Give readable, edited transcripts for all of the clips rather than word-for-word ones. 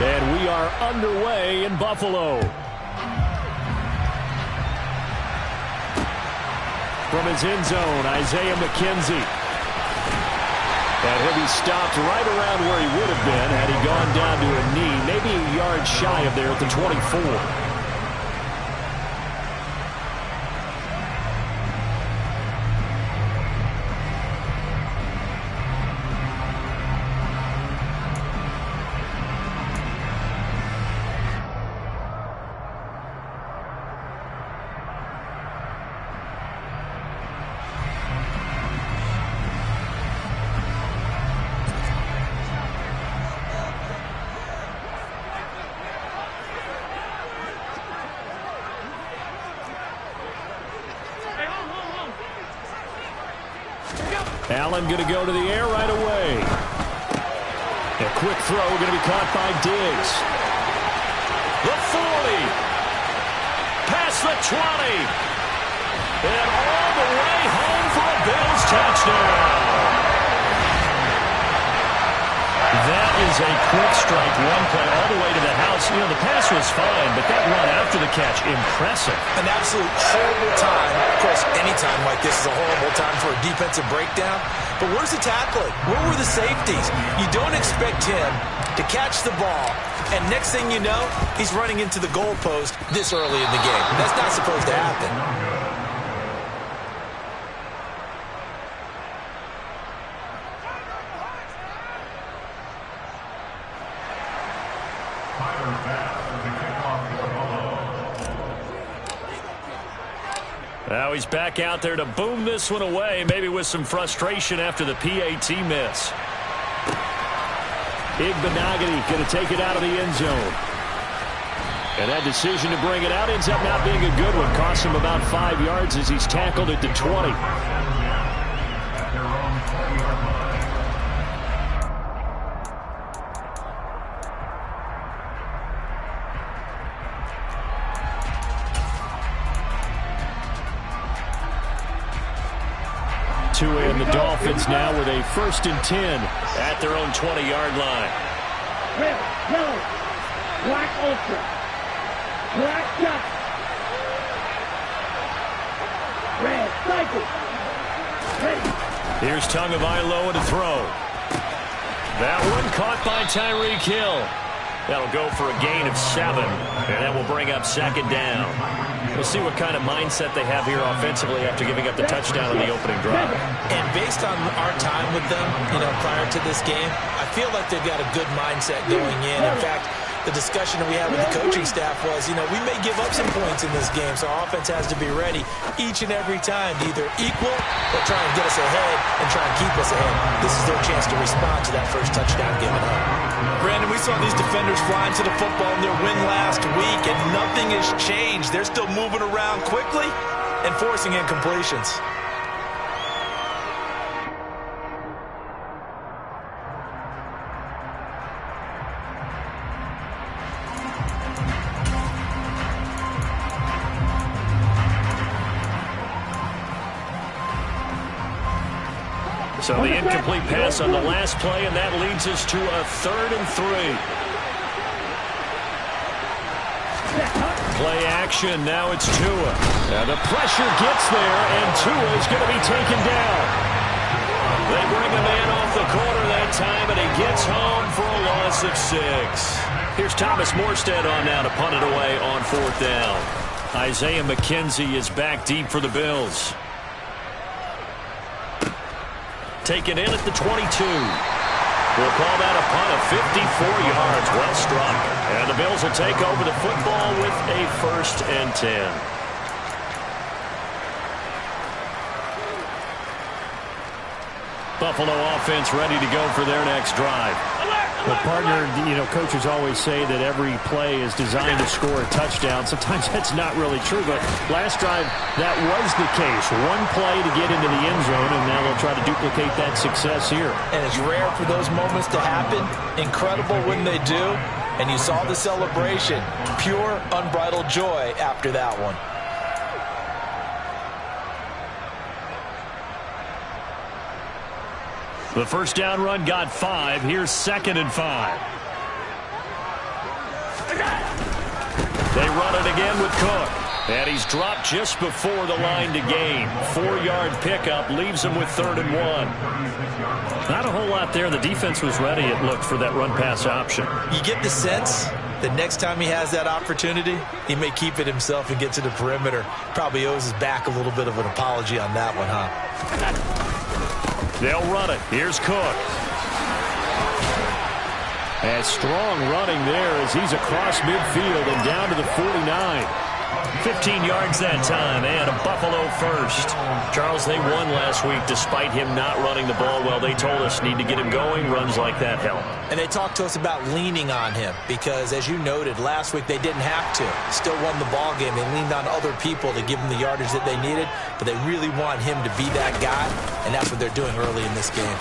And we are underway in Buffalo. From his end zone, Isaiah McKenzie. And he'll be stopped right around where he would have been had he gone down to a knee, maybe a yard shy of there at the 24. Allen going to go to the air right away. A quick throw going to be caught by Diggs. The 40. Past the 20. And all the way home for a Bills touchdown. That is a quick strike one play all the way to the house. You know, the pass was fine, but that run after the catch, impressive. An absolute horrible time. Of course, any time like this is a horrible time for a defensive breakdown. But where's the tackling? Where were the safeties? You don't expect him to catch the ball, and next thing you know, he's running into the goalpost this early in the game. That's not supposed to happen. Now he's back out there to boom this one away, maybe with some frustration after the PAT miss. Bbtv going to take it out of the end zone. And that decision to bring it out ends up not being a good one. Costs him about 5 yards as he's tackled at the 20. And the Dolphins now with a 1st and 10 at their own 20-yard line. Red, yellow, black ultra, black dot, red cycle. Ready. Here's Tagovailoa to throw. That one caught by Tyreek Hill. That'll go for a gain of 7, and that will bring up 2nd down. We'll see what kind of mindset they have here offensively after giving up the touchdown on the opening drive. And based on our time with them, prior to this game, I feel like they've got a good mindset going in. In fact, the discussion that we had with the coaching staff was, we may give up some points in this game, so our offense has to be ready each and every time to either equal or try and get us ahead and try and keep us ahead. This is their chance to respond to that first touchdown given up. Brandon, we saw these defenders flying to the football in their win last week, and nothing has changed. They're still moving around quickly and forcing incompletions. So the incomplete pass on the last play, and that leads us to a 3rd and 3. Play action, now it's Tua. Now the pressure gets there, and Tua is going to be taken down. They bring a man off the corner that time, and he gets home for a loss of 6. Here's Thomas Morstead on now to punt it away on 4th down. Isaiah McKenzie is back deep for the Bills. Taken in at the 22. We'll call that a punt of 54 yards. Well struck. And the Bills will take over the football with a 1st and 10. Buffalo offense ready to go for their next drive. Well, partner, coaches always say that every play is designed to score a touchdown. Sometimes that's not really true, but last drive, that was the case. One play to get into the end zone, and now they'll try to duplicate that success here. And it's rare for those moments to happen. Incredible when they do. And you saw the celebration. Pure, unbridled joy after that one. The first down run got 5. Here's 2nd and 5. They run it again with Cook. And he's dropped just before the line to gain. 4-yard pickup leaves him with 3rd and 1. Not a whole lot there. The defense was ready, it looked, for that run-pass option. You get the sense that next time he has that opportunity, he may keep it himself and get to the perimeter. Probably owes his back a little bit of an apology on that one, huh? They'll run it. Here's Cook. And strong running there as he's across midfield and down to the 49. 15 yards that time, and a Buffalo first. Charles, they won last week despite him not running the ball well. They told us need to get him going. Runs like that help. And they talked to us about leaning on him because, as you noted, last week they didn't have to. Still won the ball game. They leaned on other people to give them the yardage that they needed, but they really want him to be that guy, and that's what they're doing early in this game.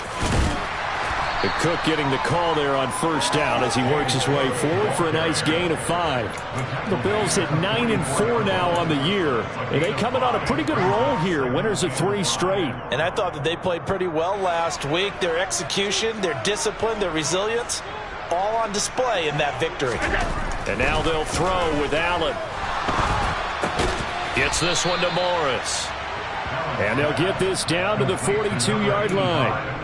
And Cook getting the call there on 1st down as he works his way forward for a nice gain of 5. The Bills at 9-4 now on the year, and they coming on a pretty good roll here. Winners of 3 straight. And I thought that they played pretty well last week. Their execution, their discipline, their resilience, all on display in that victory. And now they'll throw with Allen. Gets this one to Morris. And they'll get this down to the 42-yard line.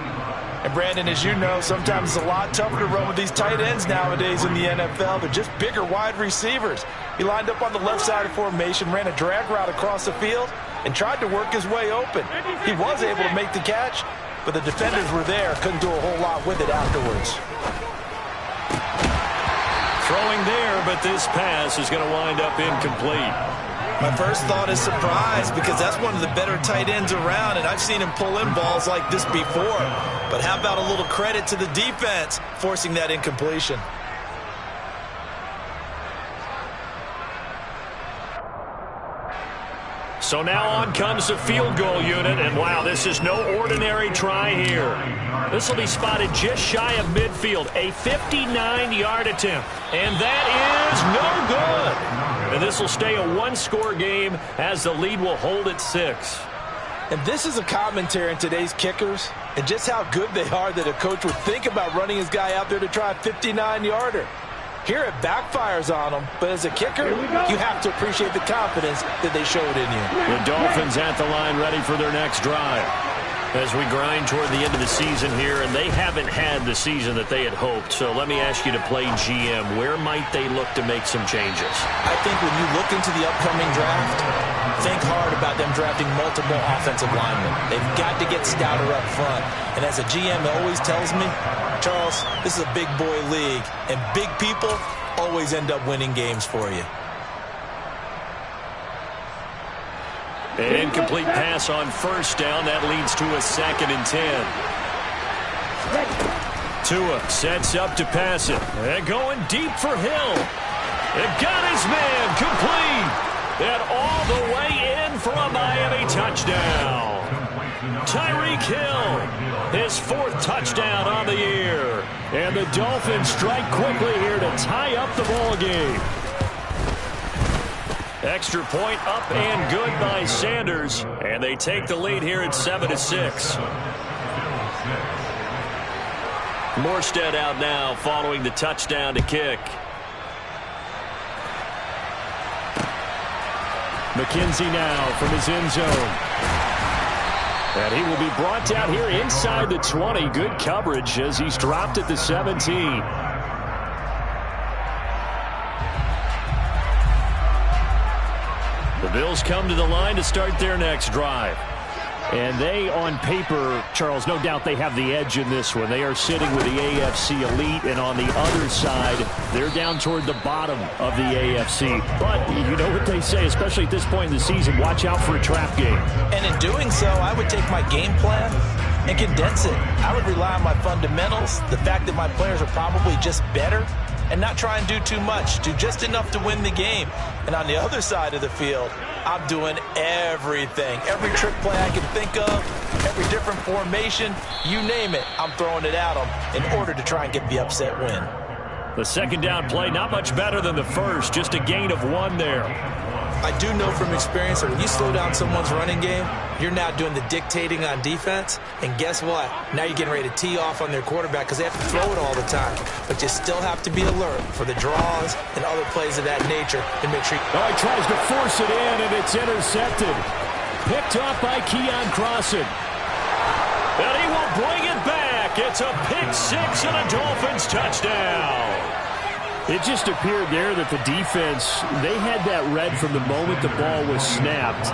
And, Brandon, as you know, sometimes it's a lot tougher to run with these tight ends nowadays in the NFL. They're just bigger wide receivers. He lined up on the left side of formation, ran a drag route across the field, and tried to work his way open. He was able to make the catch, but the defenders were there. Couldn't do a whole lot with it afterwards. Throwing there, but this pass is going to wind up incomplete. My first thought is surprise because that's one of the better tight ends around, and I've seen him pull in balls like this before. But how about a little credit to the defense forcing that incompletion? So now on comes the field goal unit, and wow, this is no ordinary try here. This will be spotted just shy of midfield, a 59-yard attempt, and that is no good. And this will stay a 1-score game as the lead will hold at 6. And this is a commentary on today's kickers and just how good they are that a coach would think about running his guy out there to try a 59-yarder. Here it backfires on them, but as a kicker, you have to appreciate the confidence that they showed in you. The Dolphins at the line ready for their next drive. As we grind toward the end of the season here, and they haven't had the season that they had hoped. So let me ask you to play GM. Where might they look to make some changes? I think when you look into the upcoming draft, think hard about them drafting multiple offensive linemen. They've got to get stouter up front. And as a GM always tells me, Charles, this is a big boy league, and big people always end up winning games for you. An incomplete pass on 1st down. That leads to a 2nd and 10. Tua sets up to pass it. And going deep for Hill. It got his man complete. And all the way in for a Miami touchdown. Tyreek Hill, his 4th touchdown on the year. And the Dolphins strike quickly here to tie up the ball game. Extra point up and good by Sanders. And they take the lead here at 7-6. Morstead out now following the touchdown to kick. McKenzie now from his end zone. And he will be brought down here inside the 20. Good coverage as he's dropped at the 17. The Bills come to the line to start their next drive. And they, on paper, Charles, no doubt they have the edge in this one. They are sitting with the AFC elite, and on the other side, they're down toward the bottom of the AFC. But you know what they say, especially at this point in the season, watch out for a trap game. And in doing so, I would take my game plan and condense it. I would rely on my fundamentals, the fact that my players are probably just better, and not try and do too much, do just enough to win the game. And on the other side of the field, I'm doing everything. Every trick play I can think of, every different formation, you name it, I'm throwing it at them in order to try and get the upset win. The 2nd down play, not much better than the first, just a gain of 1 there. I do know from experience that when you slow down someone's running game, you're now doing the dictating on defense. And guess what? Now you're getting ready to tee off on their quarterback because they have to throw it all the time. But you still have to be alert for the draws and other plays of that nature and make sure. Oh, he tries to force it in, and it's intercepted. Picked off by Keon Crossan. And he will bring it back. It's a pick six and a Dolphins touchdown. It just appeared there that the defense, they had that read from the moment the ball was snapped.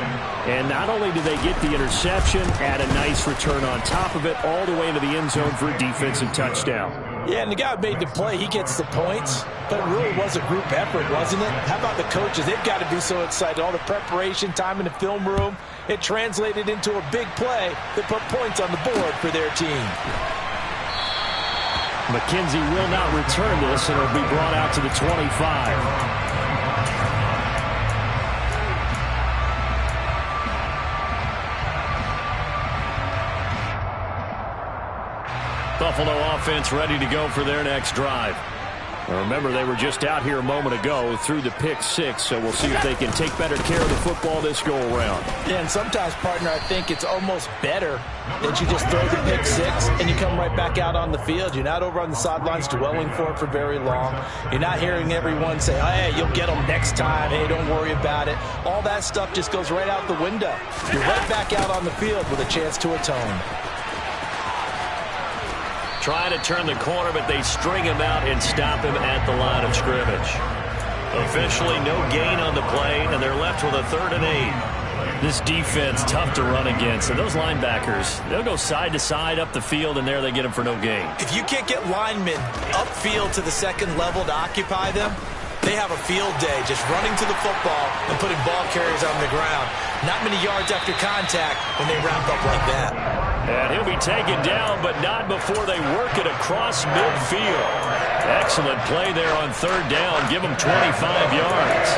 And not only did they get the interception, add a nice return on top of it, all the way into the end zone for a defensive touchdown. Yeah, and the guy who made the play, he gets the points. But it really was a group effort, wasn't it? How about the coaches? They've got to be so excited. All the preparation, time in the film room, it translated into a big play that put points on the board for their team. McKenzie will not return this, and it'll be brought out to the 25. Buffalo offense ready to go for their next drive. Now remember, they were just out here a moment ago through the pick six, so we'll see if they can take better care of the football this go-around. Yeah, and sometimes, partner, I think it's almost better that you just throw the pick six and you come right back out on the field. You're not over on the sidelines dwelling for it for very long. You're not hearing everyone say, oh, hey, you'll get them next time. Hey, don't worry about it. All that stuff just goes right out the window. You're right back out on the field with a chance to atone. Trying to turn the corner, but they string him out and stop him at the line of scrimmage. Officially no gain on the play, and they're left with a 3rd and 8. This defense, tough to run against. And those linebackers, they'll go side to side up the field, and there they get them for no gain. If you can't get linemen upfield to the second level to occupy them, they have a field day just running to the football and putting ball carriers on the ground. Not many yards after contact when they wrap up like that. And he'll be taken down, but not before they work it across midfield. Excellent play there on 3rd down. Give them 25 yards.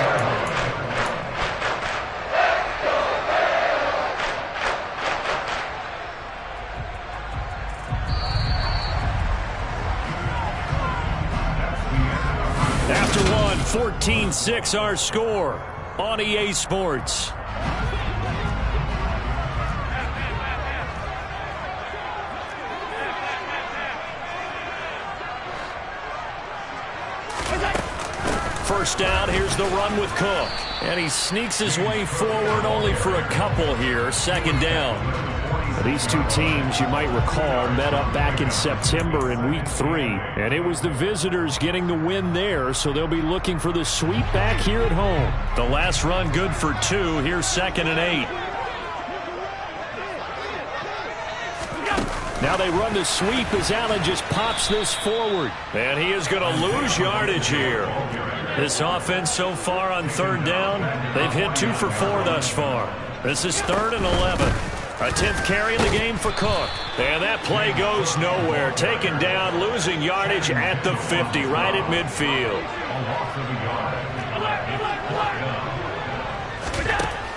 After one, 14-6 our score on EA Sports. First down, here's the run with Cook. And he sneaks his way forward only for a couple here. 2nd down. These two teams, you might recall, met up back in September in Week 3. And it was the visitors getting the win there, so they'll be looking for the sweep back here at home. The last run good for 2. Here's 2nd and 8. Now they run the sweep as Allen just pops this forward. And he is going to lose yardage here. This offense so far on 3rd down, they've hit 2 for 4 thus far. This is 3rd and 11. A 10th carry in the game for Cook. And that play goes nowhere. Taken down, losing yardage at the 50, right at midfield.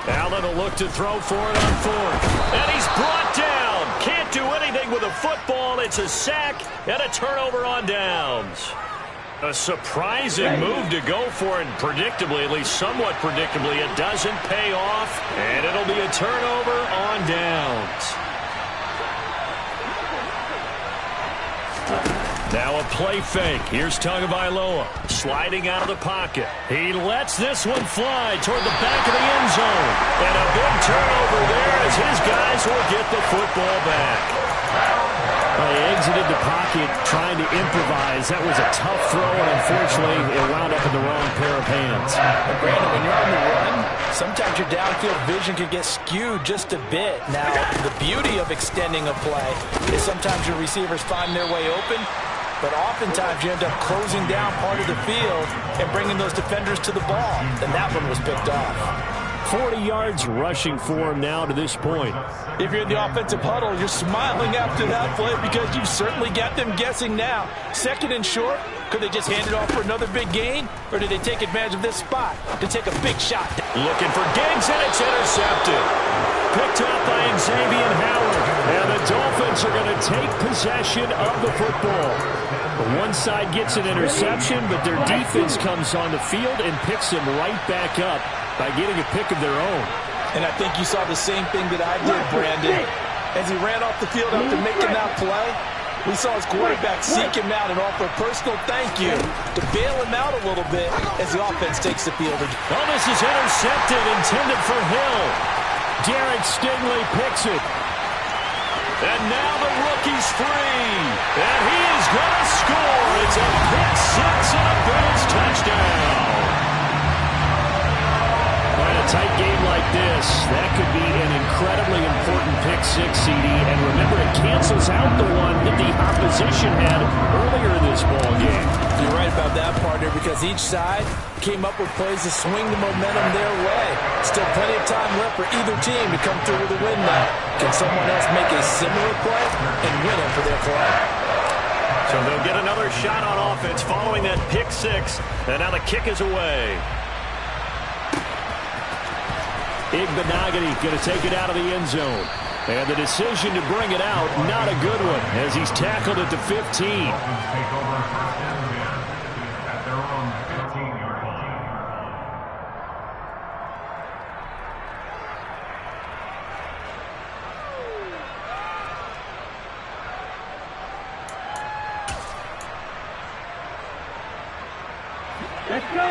Allen will look to throw for it on 4th. And he's brought down. Can't do anything with a football. It's a sack and a turnover on downs. A surprising move to go for it, and predictably, at least somewhat predictably, it doesn't pay off, and it'll be a turnover on downs. Now a play fake. Here's Tagovailoa sliding out of the pocket. He lets this one fly toward the back of the end zone. And a big turnover there as his guys will get the football back. Well, he exited the pocket trying to improvise. That was a tough throw, and unfortunately, it wound up in the wrong pair of hands. Brandon, when you're on the run, sometimes your downfield vision can get skewed just a bit. Now, the beauty of extending a play is sometimes your receivers find their way open, but oftentimes you end up closing down part of the field and bringing those defenders to the ball. And that one was picked off. 40 yards rushing for him now to this point. If you're in the offensive huddle, you're smiling after that play because you've certainly got them guessing now. 2nd and short, could they just hand it off for another big gain? Or did they take advantage of this spot to take a big shot? Looking for Diggs, and it's intercepted. Picked up by Xavier Howard. And the Dolphins are going to take possession of the football. One side gets an interception, but their defense comes on the field and picks him right back up by getting a pick of their own. And I think you saw the same thing that I did, Brandon. As he ran off the field after making that play, we saw his quarterback seek him out and offer a personal thank you to bail him out a little bit as the offense takes the field. Oh, this is intercepted, intended for Hill. Derek Stingley picks it. And now the rookie's free. And he is going to score. It's a pick six and a Bills touchdown. In a tight game like this, that could be an incredibly important pick six, CD. And remember, it cancels out the one that the opposition had earlier in this ball game. You're right about that, partner, because each side came up with plays to swing the momentum their way. Still plenty of time left for either team to come through with a win now. Can someone else make a similar play and win it for their club? So they'll get another shot on offense following that pick six. And now the kick is away. Igbenogany going to take it out of the end zone. And the decision to bring it out, not a good one, as he's tackled at the 15.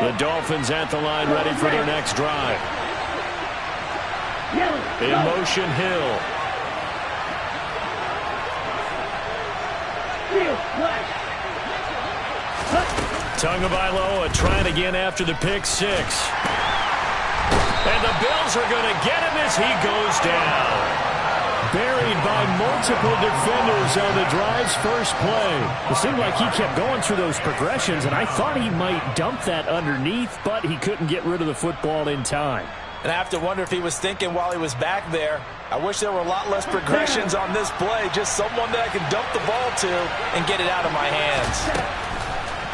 The Dolphins at the line, ready for their next drive. In motion, Hill. Tagovailoa trying again after the pick six. And the Bills are going to get him as he goes down. Buried by multiple defenders on the drive's first play. It seemed like he kept going through those progressions, and I thought he might dump that underneath, but he couldn't get rid of the football in time. And I have to wonder if he was thinking while he was back there, I wish there were a lot less progressions on this play, just someone that I can dump the ball to and get it out of my hands.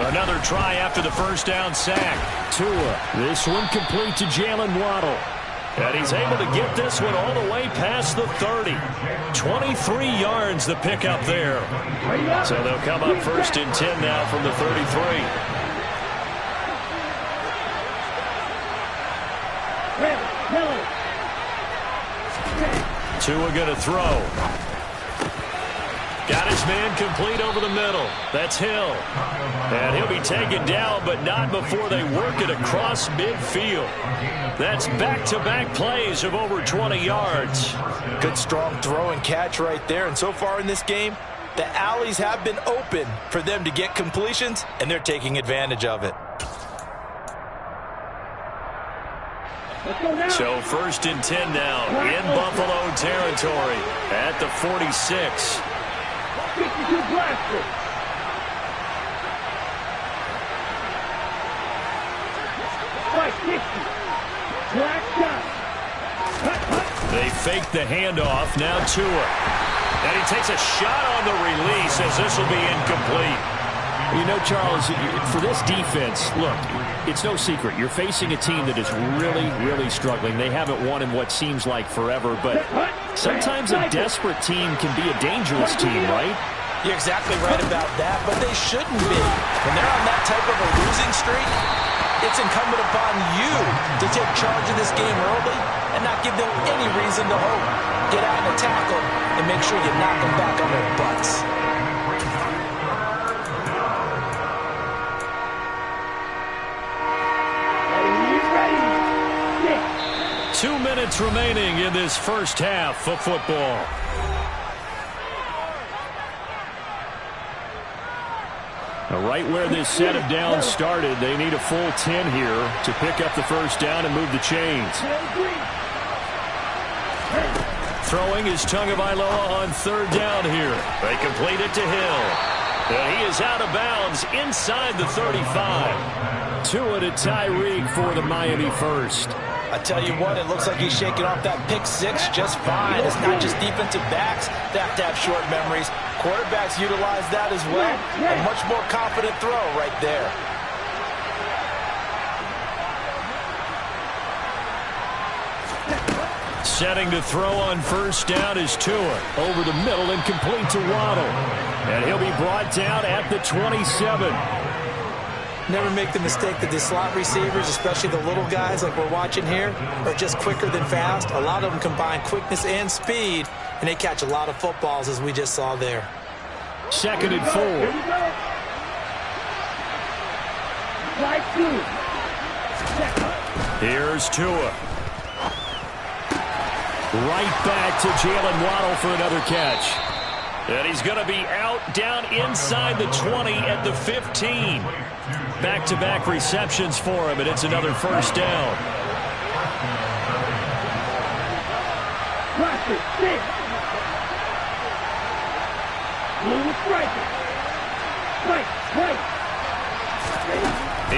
Another try after the first down sack. Tua, this one complete to Jalen Waddle. And he's able to get this one all the way past the 30. 23 yards the pick up there. So they'll come up first and 10 now from the 33. Tua going to throw. Got his man complete over the middle. That's Hill. And he'll be taken down, but not before they work it across midfield. That's back-to-back plays of over 20 yards. Good strong throw and catch right there. And so far in this game, the alleys have been open for them to get completions, and they're taking advantage of it. So first and 10 now in Buffalo territory at the 46. 52 blaster. Right, 60. Black shot. They fake the handoff. Now Tua. And he takes a shot on the release as this will be incomplete. You know, Charles, for this defense, look, it's no secret. You're facing a team that is really, really struggling. They haven't won in what seems like forever, but sometimes a desperate team can be a dangerous team, right? You're exactly right about that, but they shouldn't be. When they're on that type of a losing streak, it's incumbent upon you to take charge of this game early and not give them any reason to hope. Get out and attack them and make sure you knock them back on their butts. 2 minutes remaining in this first half of football. Right where this set of downs started, they need a full 10 here to pick up the first down and move the chains. Throwing is Tagovailoa on third down here. They complete it to Hill. And he is out of bounds inside the 35. Tua to Tyreek for the Miami first. I tell you what, it looks like he's shaking off that pick six just fine. It's not just defensive backs that have to have short memories. Quarterbacks utilize that as well. A much more confident throw right there. Setting to throw on first down is Tua. Over the middle and complete to Waddle. And he'll be brought down at the 27. never make the mistake that the slot receivers, especially the little guys like we're watching here, are just quicker than fast. A lot of them combine quickness and speed, and they catch a lot of footballs, as we just saw there. 2nd and 4. Here we go. Slide 2. Here's Tua. Right back to Jalen Waddle for another catch. And he's going to be out down inside the 20 at the 15. Back-to-back receptions for him, and it's another first down. Cross it. 6. Blue striker. Right.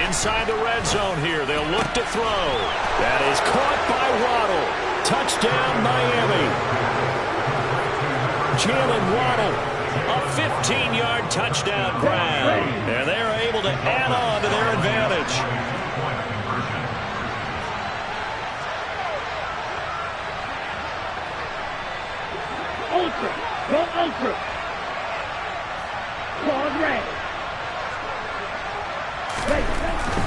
Inside the red zone here. They'll look to throw. That is caught by Waddle. Touchdown, Miami. Jalen Waddle, A 15-yard touchdown grab. And they're able to add on to their advantage. Ultra. Go ultra. Claude Ray.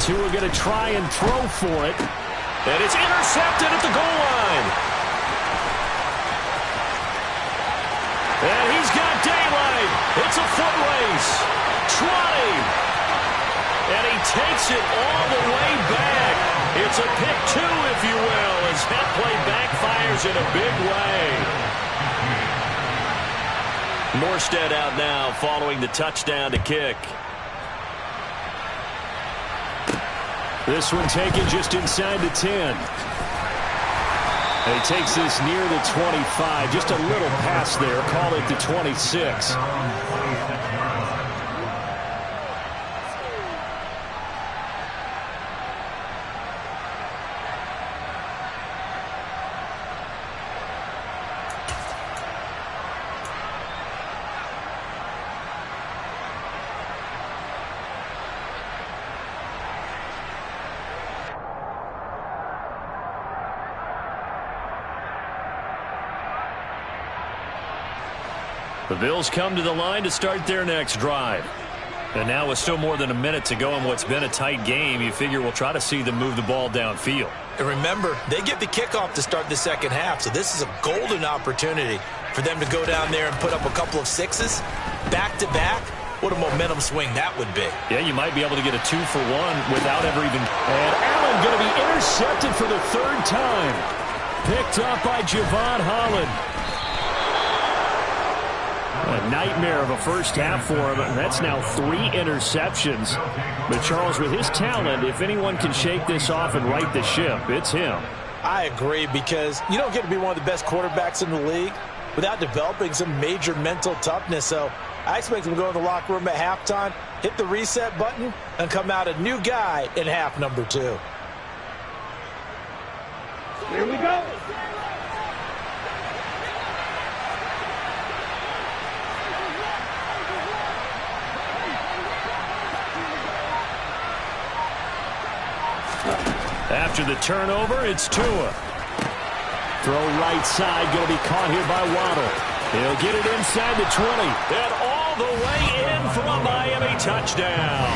Tua going to try and throw for it. And it's intercepted at the goal line. And he's got daylight. It's a foot race. 20. And he takes it all the way back. It's a pick 2, if you will, as that play backfires in a big way. Morstead out now following the touchdown to kick. This one taken just inside the 10. And he takes this near the 25. Just a little pass there. Call it the 26. The Bills come to the line to start their next drive. And now with still more than a minute to go in what's been a tight game, you figure we'll try to see them move the ball downfield. And remember, they get the kickoff to start the second half, so this is a golden opportunity for them to go down there and put up a couple of sixes back-to-back. What a momentum swing that would be. Yeah, you might be able to get a 2-for-1 without ever even... And Allen going to be intercepted for the 3rd time. Picked up by Javon Holland. A nightmare of a first half for him. That's now 3 interceptions. But Charles, with his talent, if anyone can shake this off and right the ship, it's him. I agree, because you don't get to be one of the best quarterbacks in the league without developing some major mental toughness. So I expect him to go in the locker room at halftime, hit the reset button, and come out a new guy in half number 2. Here we go. After the turnover, it's Tua. Throw right side, going to be caught here by Waddle. He'll get it inside the 20. And all the way in for a Miami touchdown.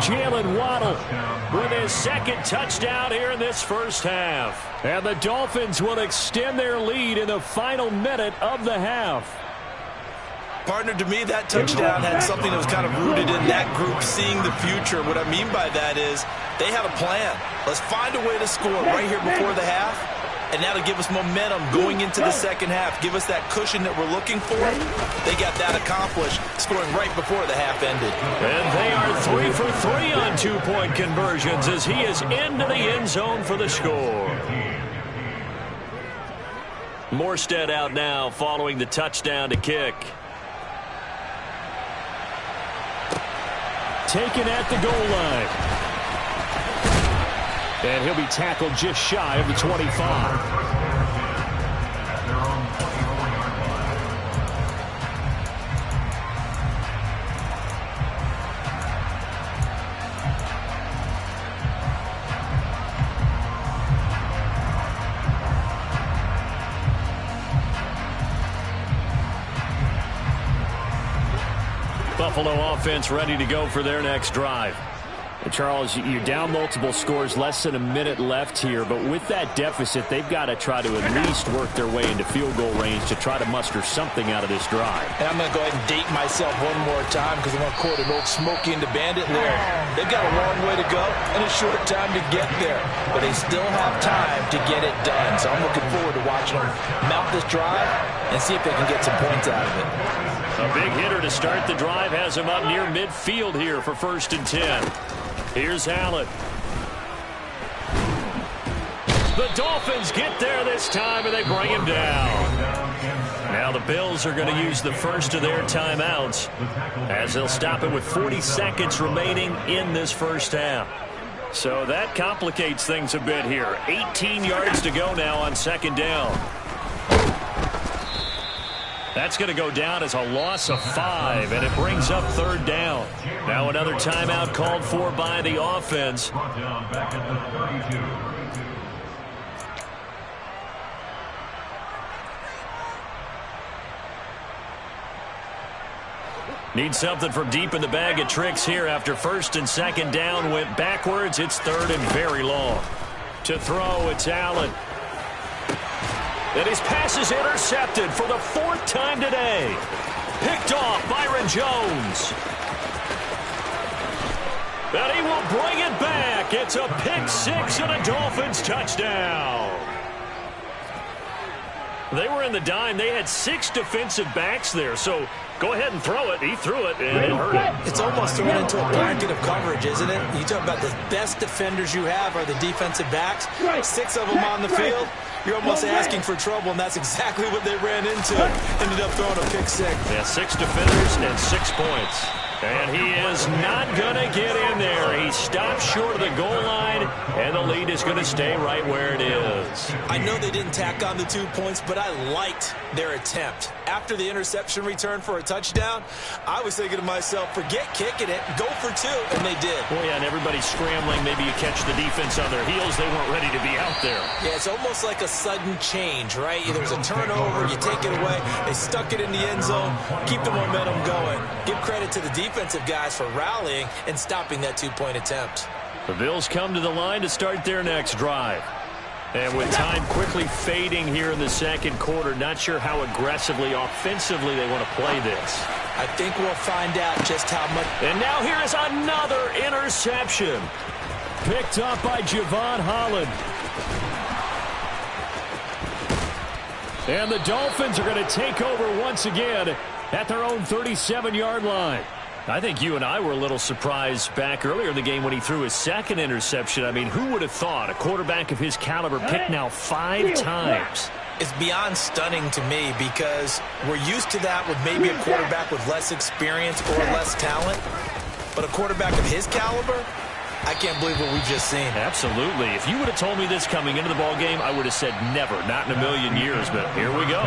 Jalen Waddle With his 2nd touchdown here in this first half. And the Dolphins will extend their lead in the final minute of the half. Partner, to me, that touchdown had something that was kind of rooted in that group seeing the future. What I mean by that is they had a plan. Let's find a way to score right here before the half, and that'll give us momentum going into the second half. Give us that cushion that we're looking for. They got that accomplished, scoring right before the half ended. And they are 3 for 3 on 2-point conversions as he is into the end zone for the score. Morstead out now following the touchdown to kick. Taken at the goal line. And he'll be tackled just shy of the 25. Buffalo offense ready to go for their next drive. Charles, you're down multiple scores, less than a minute left here, but with that deficit, they've got to try to at least work their way into field goal range to try to muster something out of this drive. And I'm going to go ahead and date myself one more time because I'm going to quote an old Smokey and the Bandit lyric. They've got a long way to go and a short time to get there, but they still have time to get it done. So I'm looking forward to watching them mount this drive and see if they can get some points out of it. A big hitter to start the drive has him up near midfield here for 1st and 10. Here's Allen. The Dolphins get there this time, and they bring him down. Now the Bills are going to use the first of their timeouts as they'll stop it with 40 seconds remaining in this first half. So that complicates things a bit here. 18 yards to go now on 2nd down. That's going to go down as a loss of 5, and it brings up 3rd down. Now another timeout called for by the offense. Need something from deep in the bag of tricks here after 1st and 2nd down went backwards. It's 3rd and very long. To throw, it's Allen. And his pass is intercepted for the 4th time today. Picked off Byron Jones. And he will bring it back. It's a pick 6 and a Dolphins touchdown. They were in the dime. They had 6 defensive backs there. So go ahead and throw it. He threw it, and it hurt him. It's almost thrown into a blanket of coverage, isn't it? You talk about the best defenders you have are the defensive backs. 6 of them on the field. You're almost asking for trouble, and that's exactly what they ran into. Ended up throwing a pick 6. Yeah, 6 defenders and 6 points. And he is not going to get in there. He stops short of the goal line, and the lead is going to stay right where it is. I know they didn't tack on the 2 points, but I liked their attempt. After the interception return for a touchdown, I was thinking to myself, forget kicking it, go for 2, and they did. Well, yeah, and everybody's scrambling. Maybe you catch the defense on their heels. They weren't ready to be out there. Yeah, it's almost like a sudden change, right? There's a turnover, you take it away, they stuck it in the end zone, keep the momentum going. Give credit to the defensive guys for rallying and stopping that 2-point attempt. The Bills come to the line to start their next drive. And with time quickly fading here in the 2nd quarter, not sure how aggressively, offensively they want to play this. I think we'll find out just how much. And now here is another interception. Picked up by Javon Holland. And the Dolphins are going to take over once again at their own 37-yard line. I think you and I were a little surprised back earlier in the game when he threw his 2nd interception. I mean, who would have thought a quarterback of his caliber picked now 5 times? It's beyond stunning to me because we're used to that with maybe a quarterback with less experience or less talent. But a quarterback of his caliber, I can't believe what we've just seen. Absolutely. If you would have told me this coming into the ballgame, I would have said never, not in a million years. But here we go.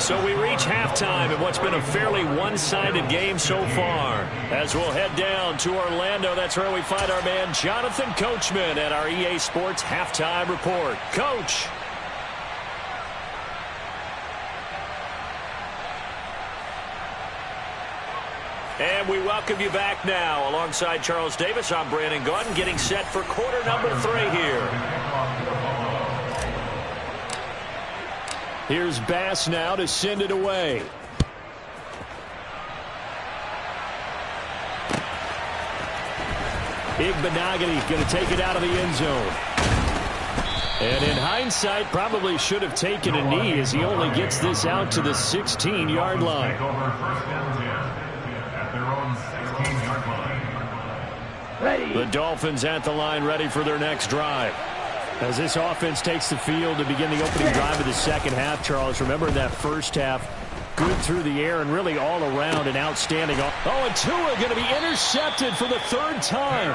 So we reach halftime in what's been a fairly one-sided game so far. As we'll head down to Orlando, that's where we find our man Jonathan Coachman at our EA Sports Halftime Report. Coach. And we welcome you back now. Alongside Charles Davis, I'm Brandon Gaudin, getting set for quarter number 3 here. Here's Bass now to send it away. Igbenogany going to take it out of the end zone. And in hindsight, probably should have taken a knee as he only gets this out to the 16-yard line. The Dolphins at the line ready for their next drive. As this offense takes the field to begin the opening drive of the 2nd half, Charles, remember in that first half, good through the air and really all around an outstanding. Oh, and Tua going to be intercepted for the 3rd time.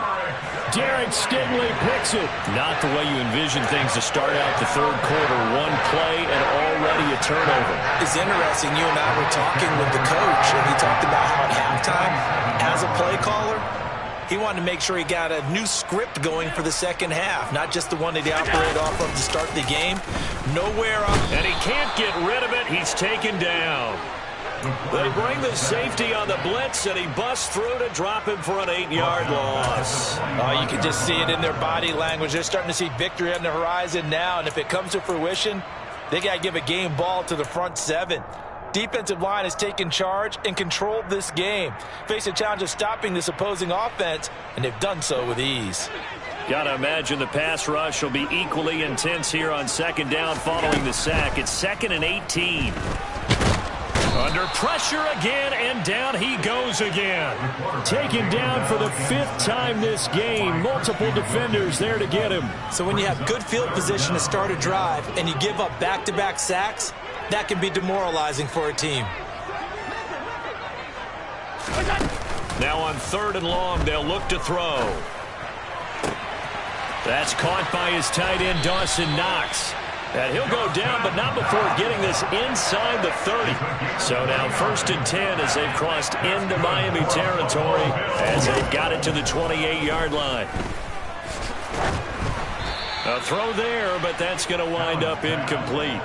Derek Stingley picks it. Not the way you envision things to start out the 3rd quarter. One play and already a turnover. It's interesting. You and I were talking with the coach, and he talked about how at halftime, as a play caller, he wanted to make sure he got a new script going for the 2nd half, not just the one that he operated off of to start the game. Nowhere on. And he can't get rid of it. He's taken down. They bring the safety on the blitz, and he busts through to drop him for an 8-yard loss. Oh, you can just see it in their body language. They're starting to see victory on the horizon now, and if it comes to fruition, they got to give a game ball to the front seven. Defensive line has taken charge and controlled this game. Face a challenge of stopping this opposing offense, and they've done so with ease. Got to imagine the pass rush will be equally intense here on second down following the sack. It's 2nd and 18. Under pressure again, and down he goes again. Taken down for the 5th time this game. Multiple defenders there to get him. So when you have good field position to start a drive and you give up back-to-back sacks, that can be demoralizing for a team. Now on 3rd and long, they'll look to throw. That's caught by his tight end, Dawson Knox. And he'll go down, but not before getting this inside the 30. So now 1st and 10 as they've crossed into Miami territory as they've got it to the 28-yard line. A throw there, but that's going to wind up incomplete.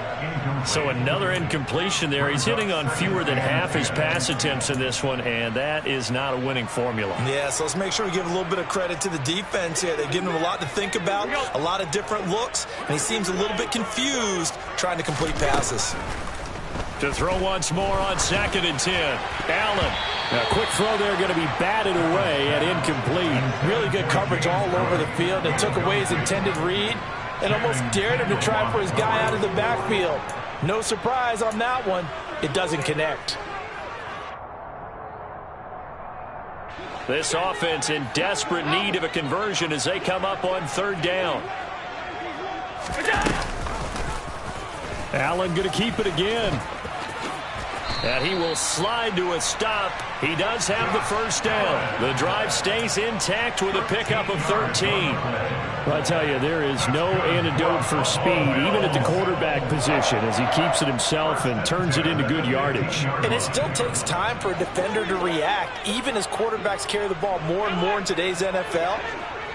So another incompletion there. He's hitting on fewer than half his pass attempts in this one, and that is not a winning formula. Yeah, so let's make sure we give a little bit of credit to the defense here. They've given him a lot to think about, a lot of different looks, and he seems a little bit confused trying to complete passes. To throw once more on 2nd and 10. Allen. A quick throw there, going to be batted away and incomplete. Really good coverage all over the field. They took away his intended read and almost dared him to try for his guy out of the backfield. No surprise on that one. It doesn't connect. This offense in desperate need of a conversion as they come up on 3rd down. Allen going to keep it again. And he will slide to a stop. He does have the 1st down. The drive stays intact with a pickup of 13. Well, I tell you, there is no antidote for speed, even at the quarterback position, as he keeps it himself and turns it into good yardage. And it still takes time for a defender to react, even as quarterbacks carry the ball more and more in today's NFL.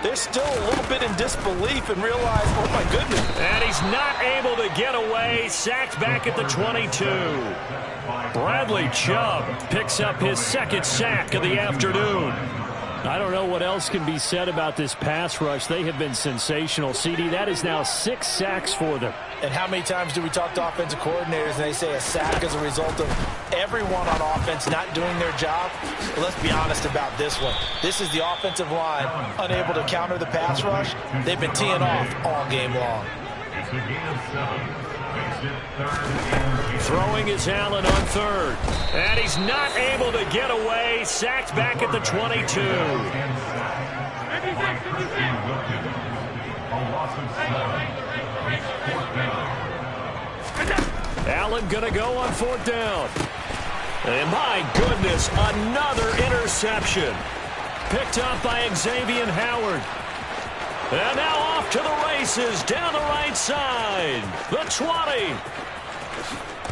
They're still a little bit in disbelief and realize, oh, my goodness. And he's not able to get away. Sacked back at the 22. Bradley Chubb picks up his 2nd sack of the afternoon. I don't know what else can be said about this pass rush. They have been sensational. CD, that is now 6 sacks for them. And how many times do we talk to offensive coordinators and they say a sack is a result of everyone on offense not doing their job? Well, let's be honest about this one. This is the offensive line unable to counter the pass rush. They've been teeing off all game long. Throwing is Allen on 3rd. And he's not able to get away. Sacked back at the 22. Allen going to go on 4th down. And my goodness, another interception. Picked up by Xavier Howard. And now off to the races down the right side. The 20.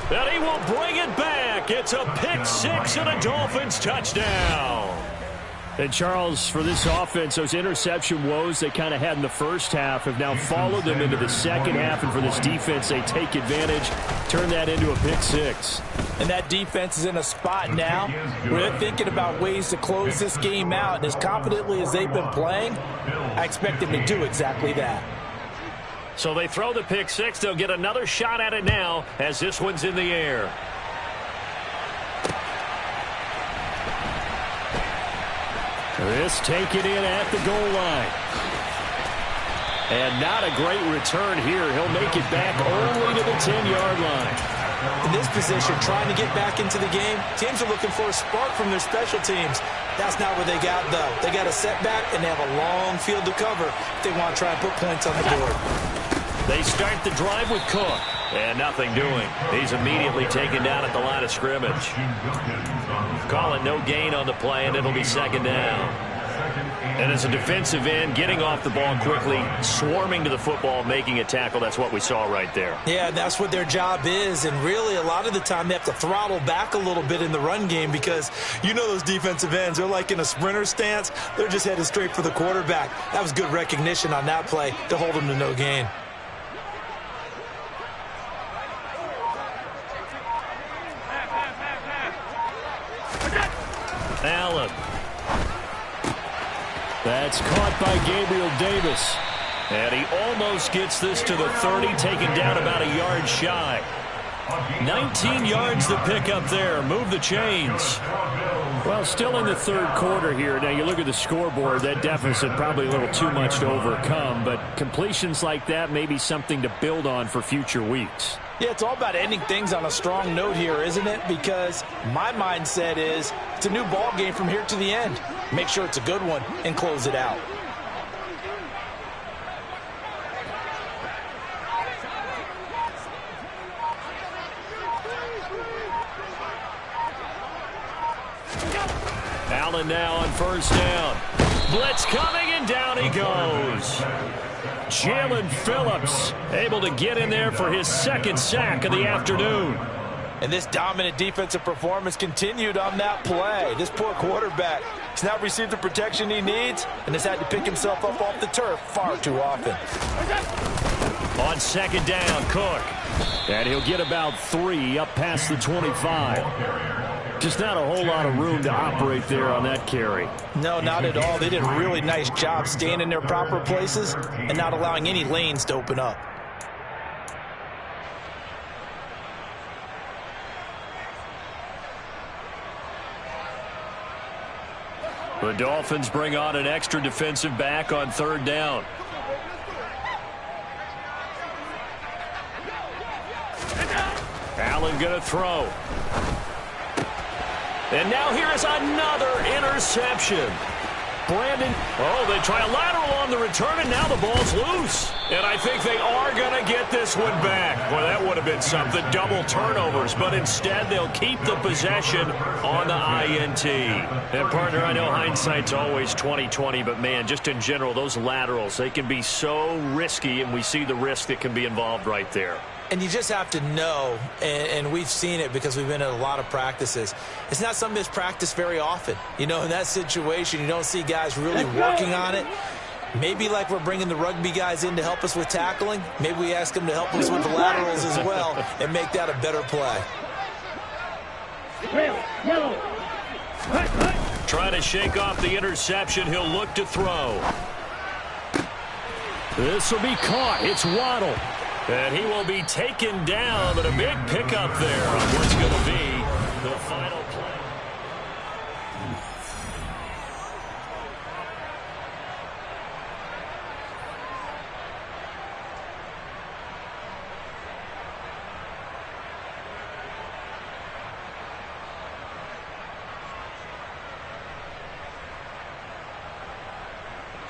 And he will bring it back. It's a pick 6 and a Dolphins touchdown. And Charles, for this offense, those interception woes they kind of had in the first half have now followed them into the second half. And for this defense, they take advantage, turn that into a pick 6. And that defense is in a spot now where they're thinking about ways to close this game out. And as confidently as they've been playing, I expect them to do exactly that. So they throw the pick 6. They'll get another shot at it now as this one's in the air. This taken in at the goal line. And not a great return here. He'll make it back only to the 10-yard line. In this position, trying to get back into the game, teams are looking for a spark from their special teams. That's not what they got, though. They got a setback, and they have a long field to cover if they want to try and put points on the board. They start the drive with Cook. And nothing doing. He's immediately taken down at the line of scrimmage. Call it no gain on the play, and it'll be 2nd down. And as a defensive end, getting off the ball quickly, swarming to the football, making a tackle, that's what we saw right there. Yeah, that's what their job is. And really, a lot of the time, they have to throttle back a little bit in the run game because you know those defensive ends, they're like in a sprinter stance. They're just headed straight for the quarterback. That was good recognition on that play to hold them to no gain. Allen. That's caught by Gabriel Davis. And he almost gets this to the 30, taken down about a yard shy. 19 yards to pick up there. Move the chains. Well, still in the third quarter here. Now, you look at the scoreboard, that deficit probably a little too much to overcome, but completions like that may be something to build on for future weeks. Yeah, it's all about ending things on a strong note here, isn't it? Because my mindset is it's a new ball game from here to the end. Make sure it's a good one and close it out. Allen now on first down. Blitz coming, and down he goes. Jalen Phillips able to get in there for his second sack of the afternoon. And this dominant defensive performance continued on that play. This poor quarterback has not received the protection he needs and has had to pick himself up off the turf far too often. On second down, Cook. And he'll get about 3 up past the 25. Just not a whole lot of room to operate there on that carry. No, not at all. They did a really nice job staying in their proper places and not allowing any lanes to open up. The Dolphins bring on an extra defensive back on third down. Allen going to throw. And now here is another interception. Brandon. Oh, they try a lateral on the return, and now the ball's loose. And I think they are going to get this one back. Well, that would have been something. Double turnovers, but instead they'll keep the possession on the INT. And, partner, I know hindsight's always 20/20, but, man, just in general, those laterals, they can be so risky, and we see the risk that can be involved right there. And you just have to know, and we've seen it because we've been at a lot of practices, it's not something that's practiced very often. You know, in that situation, you don't see guys really working on it. Maybe like we're bringing the rugby guys in to help us with tackling, maybe we ask them to help us with the laterals as well and make that a better play. Trying to shake off the interception. He'll look to throw. This will be caught. It's Waddle. And he will be taken down, but a big pickup there on what's going to be the final play.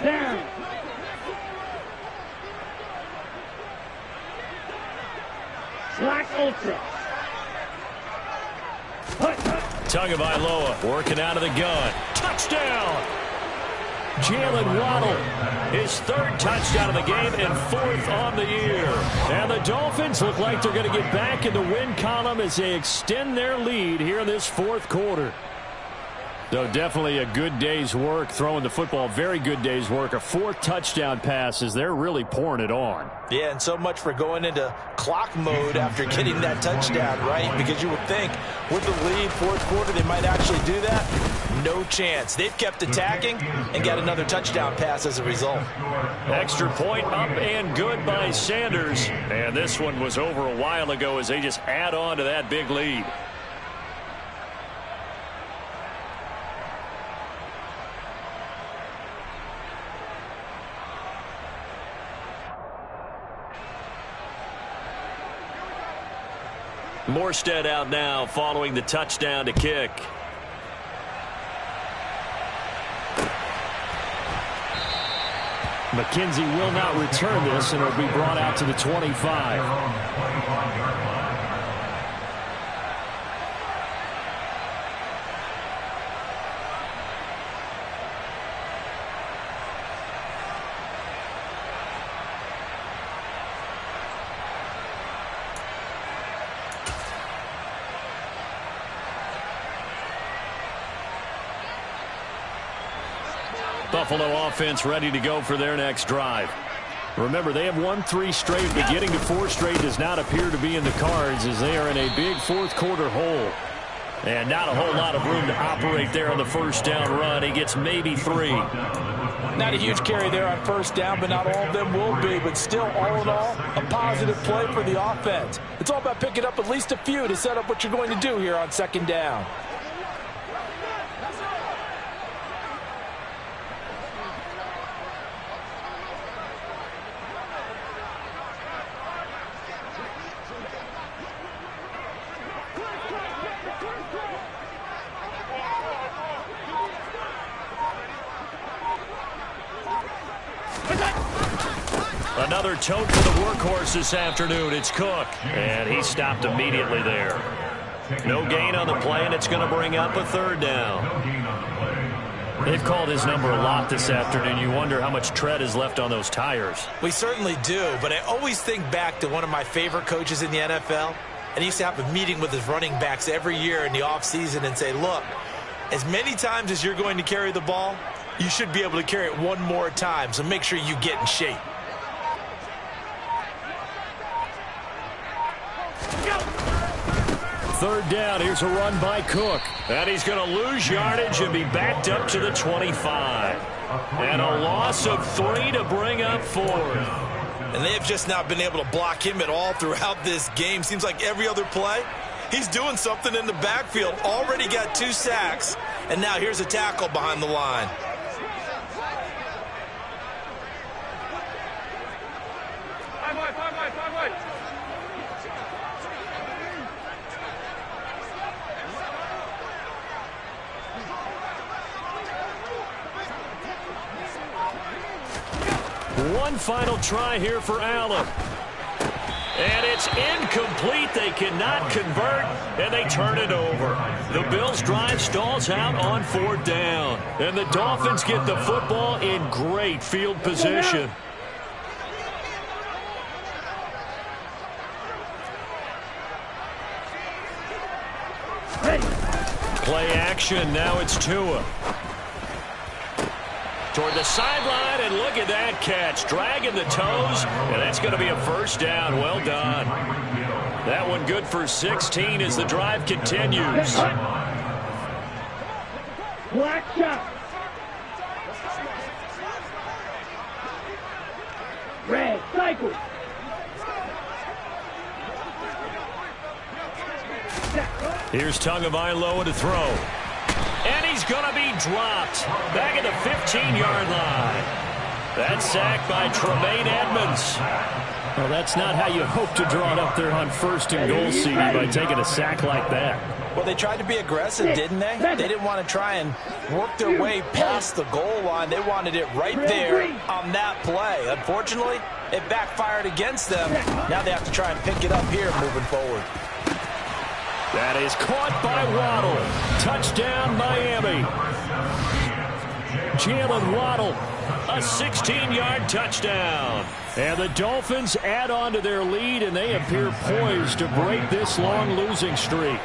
Down. Black Ultra. Tagovailoa working out of the gun. Touchdown! Jalen Waddle, his third touchdown of the game and 4th on the year. And the Dolphins look like they're going to get back in the win column as they extend their lead here in this 4th quarter. So definitely a good day's work throwing the football. Very good day's work. A 4th touchdown pass as they're really pouring it on. Yeah, and so much for going into clock mode after getting that touchdown, right? Because you would think with the lead, 4th quarter, they might actually do that. No chance. They've kept attacking and got another touchdown pass as a result. Extra point up and good by Sanders. And this one was over a while ago as they just add on to that big lead. Morstead out now following the touchdown to kick. McKenzie will not return this, and it'll be brought out to the 25. Buffalo offense ready to go for their next drive. Remember, they have won 3 straight, but getting to 4 straight does not appear to be in the cards as they are in a big 4th quarter hole. And not a whole lot of room to operate there on the first down run. He gets maybe 3. Not a huge carry there on first down, but not all of them will be. But still, all in all, a positive play for the offense. It's all about picking up at least a few to set up what you're going to do here on second down. Another tote for the workhorse this afternoon. It's Cook. And he stopped immediately there. No gain on the play, and it's going to bring up a third down. They've called his number a lot this afternoon. You wonder how much tread is left on those tires. We certainly do, but I always think back to one of my favorite coaches in the NFL. And he used to have a meeting with his running backs every year in the offseason and say, look, as many times as you're going to carry the ball, you should be able to carry it one more time, so make sure you get in shape. Third down, here's a run by Cook. And he's going to lose yardage and be backed up to the 25. And a loss of 3 to bring up 4. And they have just not been able to block him at all throughout this game. Seems like every other play, he's doing something in the backfield. Already got 2 sacks, and now here's a tackle behind the line. One final try here for Allen. And it's incomplete. They cannot convert, and they turn it over. The Bills' drive stalls out on 4th down. And the Dolphins get the football in great field position. Play action. Now it's Tua. Toward the sideline, and look at that catch. Dragging the toes, and that's going to be a first down. Well done. That one good for 16 as the drive continues. Black shot. Red cycle. Here's Tagovailoa to throw. And he's going to be dropped back at the 15-yard line. That's sacked by Tremaine Edmonds. Well, that's not how you hope to draw it up there on 1st and goal, CD, by taking a sack like that. Well, they tried to be aggressive, didn't they? They didn't want to try and work their way past the goal line. They wanted it right there on that play. Unfortunately, it backfired against them. Now they have to try and pick it up here moving forward. That is caught by Waddle. Touchdown, Miami. Jalen Waddle, a 16-yard touchdown. And the Dolphins add on to their lead, and they appear poised to break this long losing streak.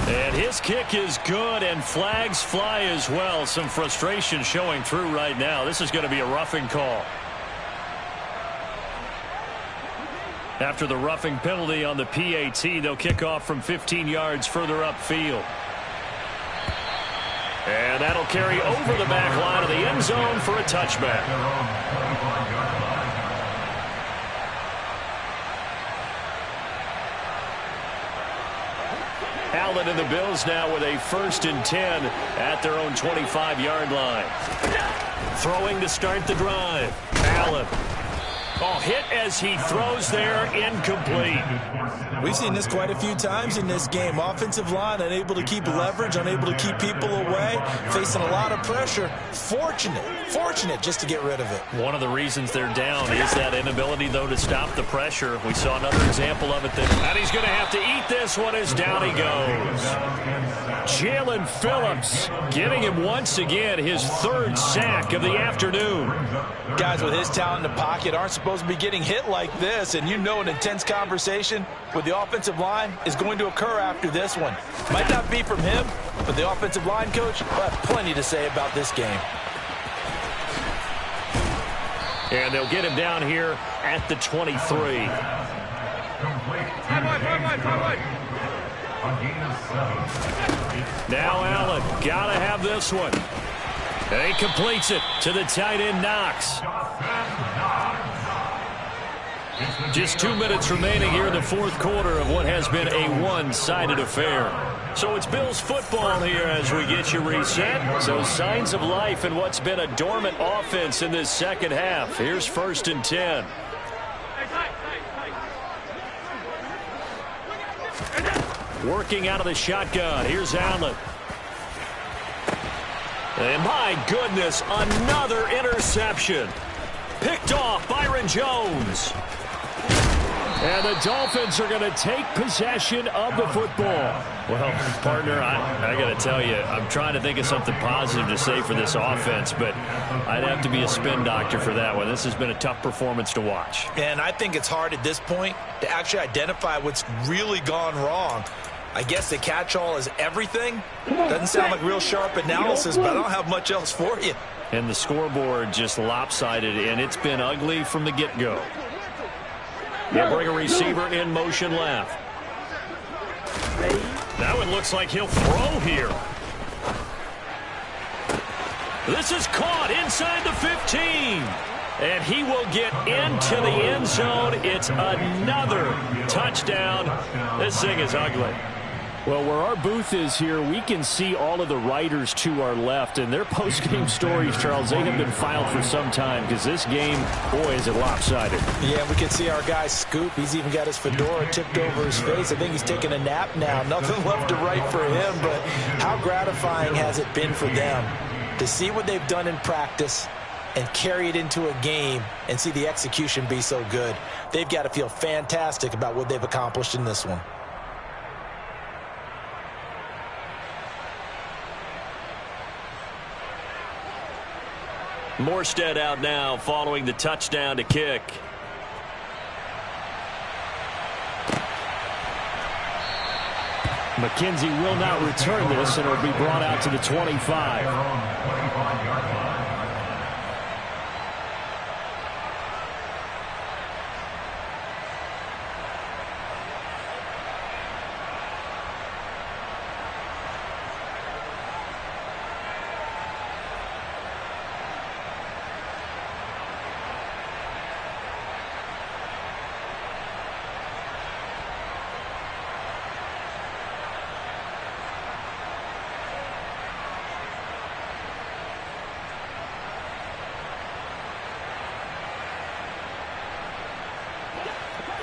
And his kick is good, and flags fly as well. Some frustration showing through right now. This is going to be a roughing call. After the roughing penalty on the PAT, they'll kick off from 15 yards further upfield. And that'll carry over the back line of the end zone for a touchback. Allen and the Bills now with a 1st and 10 at their own 25-yard line. Throwing to start the drive. Allen. Oh, hit as he throws there, incomplete. We've seen this quite a few times in this game. Offensive line unable to keep leverage, unable to keep people away, facing a lot of pressure. Fortunate just to get rid of it. One of the reasons they're down is that inability, though, to stop the pressure. We saw another example of it there. And he's going to have to eat this one as down he goes. Jalen Phillips giving him once again his 3rd sack of the afternoon. Guys with his talent in the pocket aren't supposed to be getting hit like this, and you know an intense conversation with the offensive line is going to occur after this one. Might not be from him, but the offensive line coach will have plenty to say about this game. And they'll get him down here at the 23. Now Allen, gotta have this one. And he completes it to the tight end, Knox. Just 2 minutes remaining here in the fourth quarter of what has been a one-sided affair. So it's Bills football here as we get you reset. So signs of life in what's been a dormant offense in this second half. Here's 1st and 10. Working out of the shotgun. Here's Allen. And my goodness, another interception. Picked off Byron Jones. And the Dolphins are going to take possession of the football. Well, partner, I got to tell you, I'm trying to think of something positive to say for this offense, but I'd have to be a spin doctor for that one. This has been a tough performance to watch. And I think it's hard at this point to actually identify what's really gone wrong. I guess the catch-all is everything. Doesn't sound like real sharp analysis, but I don't have much else for you. And the scoreboard just lopsided, and it's been ugly from the get-go. They'll bring a receiver in motion left. That one looks like he'll throw here. This is caught inside the 15. And he will get into the end zone. It's another touchdown. This thing is ugly. Well, where our booth is here, we can see all of the writers to our left. And their post-game stories, Charles, they have been filed for some time because this game, boy, is it lopsided. Yeah, we can see our guy Scoop. He's even got his fedora tipped over his face. I think he's taking a nap now. Nothing left to write for him, but how gratifying has it been for them to see what they've done in practice and carry it into a game and see the execution be so good. They've got to feel fantastic about what they've accomplished in this one. Morstead out now following the touchdown to kick. McKenzie will not return this, and it'll be brought out to the 25.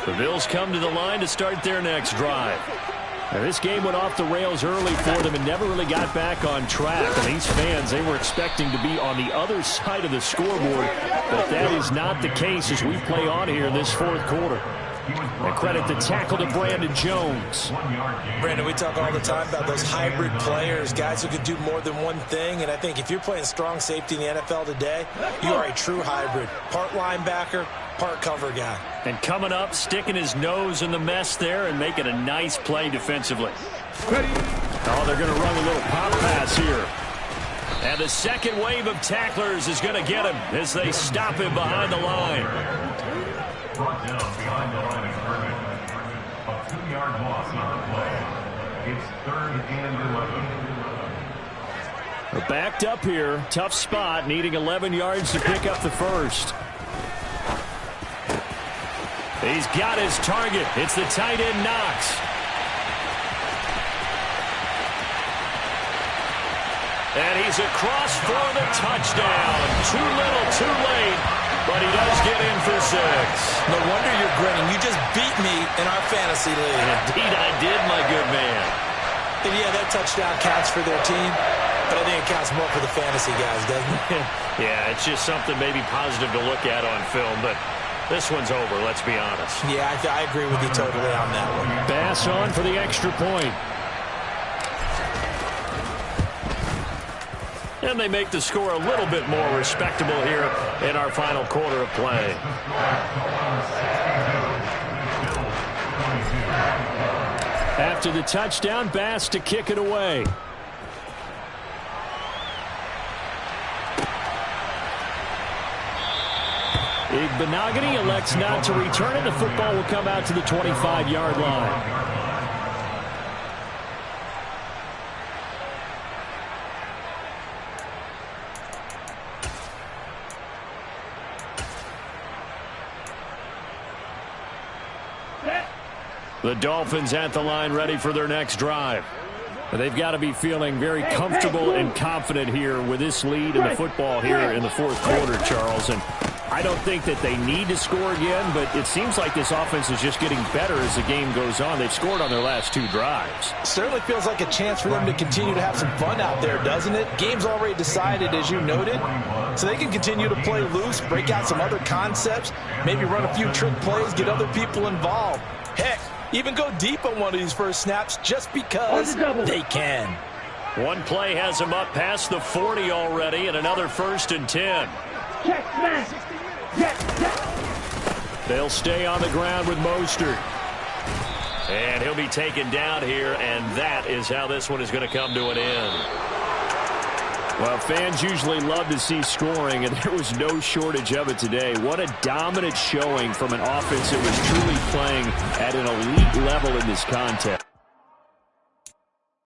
The Bills come to the line to start their next drive. Now, this game went off the rails early for them and never really got back on track. And these fans, they were expecting to be on the other side of the scoreboard, but that is not the case as we play on here in this fourth quarter. And credit the tackle to Brandon Jones. Brandon, we talk all the time about those hybrid players, guys who can do more than one thing. And I think if you're playing strong safety in the NFL today, you are a true hybrid. Part linebacker, part cover guy. And coming up, sticking his nose in the mess there and making a nice play defensively. Oh, they're going to run a little pop pass here. And the second wave of tacklers is going to get him as they stop him behind the line. Brought down behind the line of scrimmage. A 2-yard loss on the play. It's 3rd and 11. They're backed up here. Tough spot, needing 11 yards to pick up the first. He's got his target. It's the tight end, Knox. And he's across for the touchdown. Too little, too late, but he does get in for 6. No wonder you're grinning. You just beat me in our fantasy league. Indeed, I did, my good man. And yeah, that touchdown counts for their team, but I think it counts more for the fantasy guys, doesn't it? Yeah, it's just something maybe positive to look at on film, but this one's over, let's be honest. Yeah, I agree with you totally on that one. Bass on for the extra point. And they make the score a little bit more respectable here in our final quarter of play. After the touchdown, Bass to kick it away. Igbenogany elects not to return it. The football will come out to the 25-yard line. The Dolphins at the line ready for their next drive. They've got to be feeling very comfortable and confident here with this lead in the football here in the fourth quarter, Charles. And I don't think that they need to score again, but it seems like this offense is just getting better as the game goes on. They've scored on their last 2 drives. Certainly feels like a chance for them to continue to have some fun out there, doesn't it? Game's already decided, as you noted, so they can continue to play loose, break out some other concepts, maybe run a few trick plays, get other people involved. Heck, even go deep on one of these first snaps just because they can. One play has them up past the 40 already, and another 1st and 10. Check, smash. They'll stay on the ground with Mostert. And he'll be taken down here, and that is how this one is going to come to an end. Well, fans usually love to see scoring, and there was no shortage of it today. What a dominant showing from an offense that was truly playing at an elite level in this contest.